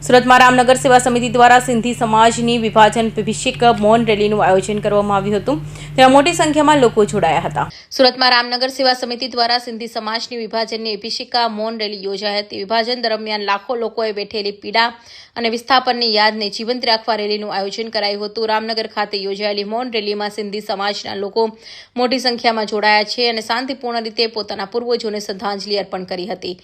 સુરતમાં રામનગર સેવા સમિતિ દ્વારા સિંધી સમાજની વિભાજન અભિષેક મૌન રેલીનું આયોજન કરવામાં આવ્યું હતું, તેમાં મોટી સંખ્યામાં લોકો જોડાયા હતા। સુરતમાં રામનગર સેવા સમિતિ દ્વારા સિંધી સમાજની વિભાજનની અભિષેકા મૌન રેલી યોજાઈ હતી। વિભાજન દરમિયાન લાખો લોકોએ વેઠેલી પીડા અને વિસ્થાપનની યાદને જીવંત રાખવા રેલીનું આયોજન કરાયું હતું। રામનગર ખાતે યોજાયેલી મૌન રેલીમાં સિંધી સમાજના લોકો મોટી સંખ્યામાં જોડાયા છે અને શાંતિપૂર્ણ રીતે પોતાના પૂર્વજોને શ્રદ્ધાંજલિ અર્પણ કરી હતી।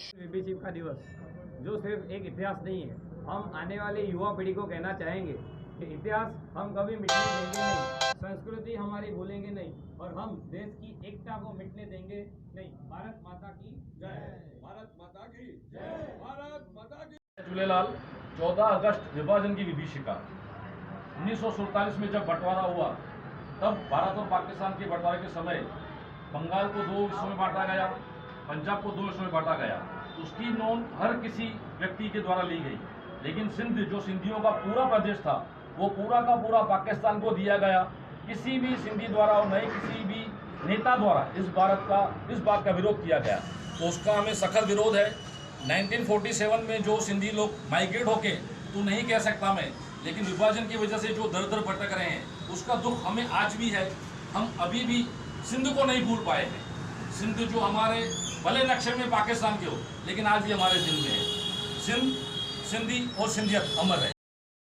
जो सिर्फ एक इतिहास नहीं है, हम आने वाले युवा पीढ़ी को कहना चाहेंगे कि इतिहास हम कभी मिटने देंगे नहीं, संस्कृति हमारी भूलेंगे नहीं और हम देश की एकता को मिटने देंगे नहीं। भारत माता की जय, भारत माता की जय, भारत माता की झूलेलाल। 14 अगस्त विभाजन की विभीषिका। 1947 में जब बंटवारा हुआ तब भारत और पाकिस्तान के बंटवारे के समय बंगाल को 2 हिस्सों में बांटा गया, पंजाब को 2 हिस्सों में बांटा गया। उसकी नोंद हर किसी व्यक्ति के द्वारा ली गई, लेकिन सिंध जो सिंधियों का पूरा प्रदेश था वो पूरा का पूरा पाकिस्तान को दिया गया। किसी भी सिंधी द्वारा और नए किसी भी नेता द्वारा इस बात का विरोध किया गया, तो उसका हमें सख्त विरोध है। 1947 में जो सिंधी लोग माइग्रेट होके तो नहीं कह सकता मैं, लेकिन विभाजन की वजह से जो दर दर भटक रहे हैं उसका दुख हमें आज भी है। हम अभी भी सिंध को नहीं भूल पाए हैं। सिंध जो हमारे भले नक्शे में पाकिस्तान के हो, लेकिन आज भी हमारे दिल में है। सिंध, सिंधी और सिंधियत अमर है।